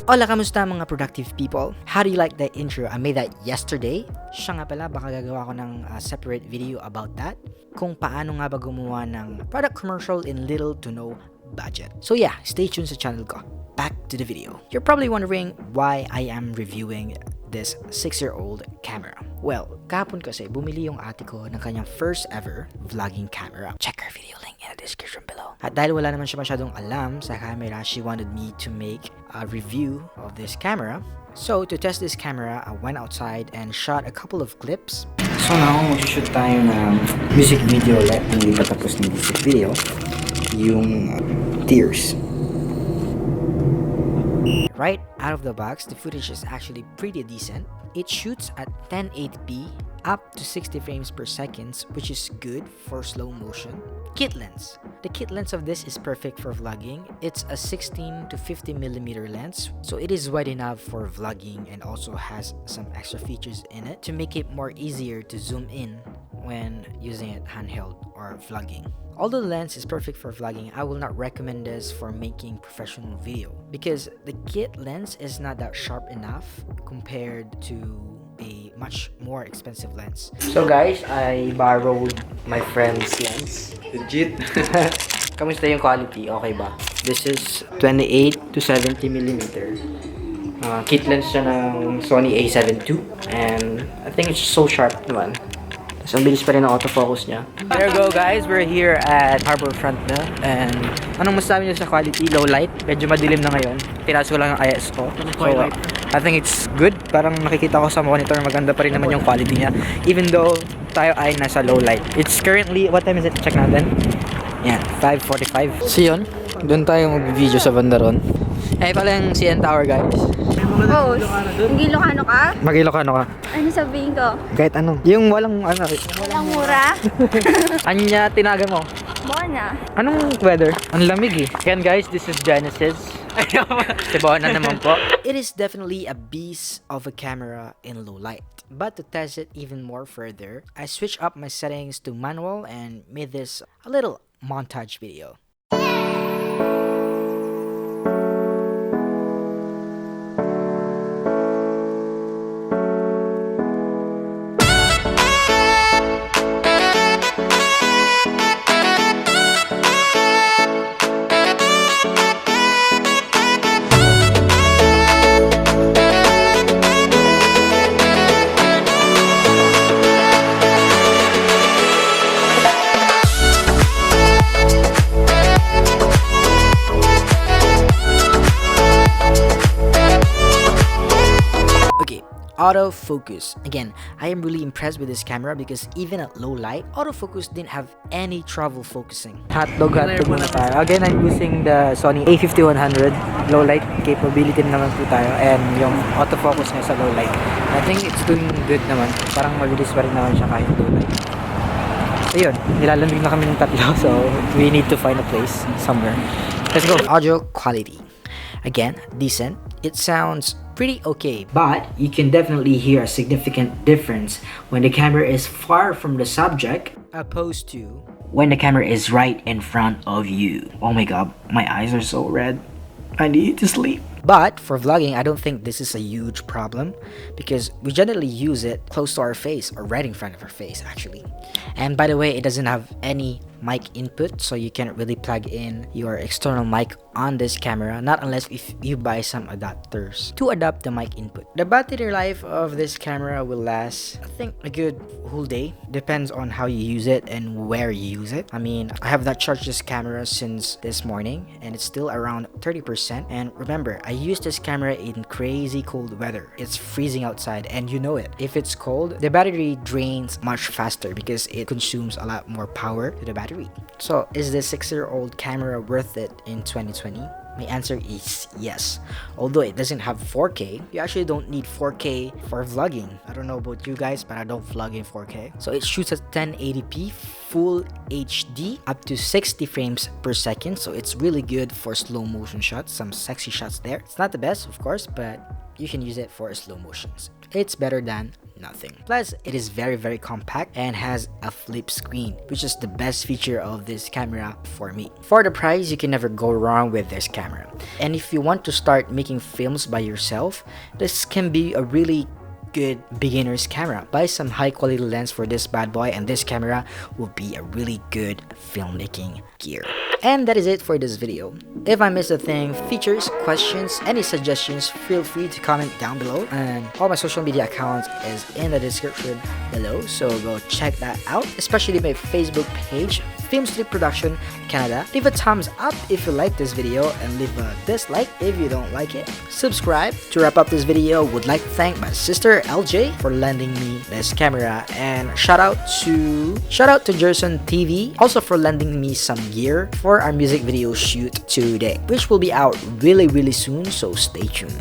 Hola, kamusta mga productive people? How do you like that intro? I made that yesterday. Siya nga pala, baka gagawa ko ng separate video about that. Kung paano nga ba gumawa ng product commercial in little to no budget. So yeah, stay tuned sa channel ko. Back to the video. You're probably wondering why I am reviewing this 6-year-old camera. Well, kahapon kasi bumili yung ate ko ng kanyang first ever vlogging camera. Check her video link in the description below. At dahil wala naman siya masyadong alam sa camera, she wanted me to make a review of this camera. So, to test this camera, I went outside and shot a couple of clips. So now, mag-shoot tayo ng music video ulit. Hindi pa tapos ng music video. Yung Tears. Right out of the box, the footage is actually pretty decent. It shoots at 1080p up to 60 frames per second, which is good for slow motion. Kit lens. The kit lens of this is perfect for vlogging. It's a 16 to 50mm lens, so it is wide enough for vlogging and also has some extra features in it to make it more easier to zoom in when using it handheld or vlogging. Although the lens is perfect for vlogging, I will not recommend this for making professional video because the kit lens is not that sharp enough compared to a much more expensive lens. So guys, I borrowed my friend's lens. Legit. Kamusta yung quality? Okay ba? This is 28 to 70mm. Kit lens siya ng Sony A7 II and I think it's so sharp naman. So, ang bilis pa rin ang autofocus niya. There you go guys, we're here at Harborfront na. And anong masasabi niyo sa quality? Low light. Medyo madilim na ngayon. Tinaas ko lang ang IS ko. So, I think it's good. Parang nakikita ko sa monitor, maganda pa rin naman yung quality niya. Even though tayo ay nasa low light. It's currently, what time is it? Check natin. Yan, 5:45. So yun, doon tayo mag-video sa Bandaron. Eh pala yung CN Tower guys. Oh, Ilocano ka? Mag-Ilocano ka? Ano sabihin ko? Kahit ano. Yung walang ano. Walang mura? Anya tinaga mo? Bona. Anong weather? Ang lamig eh. Again guys, this is Genesis. Si Bona naman po. It is definitely a beast of a camera in low light. But to test it even more further, I switched up my settings to manual and made this a little montage video. Autofocus. Again, I am really impressed with this camera because even at low light, autofocus didn't have any trouble focusing. Hotdog muna tayo. Again, I'm using the Sony A5100. Low light capability naman po tayo and yung autofocus niya sa low light. I think it's doing good naman. Parang mabilis pa rin naman siya kahit low light. Ayun, nilalamig na kami ng tatlo so we need to find a place somewhere. Let's go. Audio quality. Again, decent. It sounds pretty okay, but you can definitely hear a significant difference when the camera is far from the subject opposed to when the camera is right in front of you. Oh my god, my eyes are so red. I need to sleep. But for vlogging, I don't think this is a huge problem because we generally use it close to our face or right in front of our face actually. And by the way, it doesn't have any mic input, so you can't really plug in your external mic on this camera, not unless if you buy some adapters to adapt the mic input. The battery life of this camera will last, I think, a good whole day. Depends on how you use it and where you use it. I mean, I have not charged this camera since this morning and it's still around 30%. And remember, I use this camera in crazy cold weather. It's freezing outside and you know it. If it's cold, the battery drains much faster because it consumes a lot more power to the battery. So, is this 6-year-old camera worth it in 2020? My answer is yes. Although it doesn't have 4K, you actually don't need 4K for vlogging. I don't know about you guys, but I don't vlog in 4K. So it shoots at 1080p full HD up to 60 frames per second. So it's really good for slow motion shots, some sexy shots there. It's not the best, of course, but you can use it for slow motions. It's better than nothing. Plus, it is very compact and has a flip screen, which is the best feature of this camera for me. For the price, you can never go wrong with this camera. And if you want to start making films by yourself, this can be a really good beginner's camera. Buy some high quality lens for this bad boy, and this camera will be a really good filmmaking gear. And that is it for this video. If I missed a thing, features, questions, any suggestions, feel free to comment down below, and all my social media accounts is in the description below, so go check that out, especially my Facebook page, Film Street Production Canada. Leave a thumbs up if you like this video, and leave a dislike if you don't like it. Subscribe. To wrap up this video, would like to thank my sister LJ for lending me this camera, and shout out to Jerson TV also for lending me some gear for our music video shoot today, which will be out really soon, so stay tuned.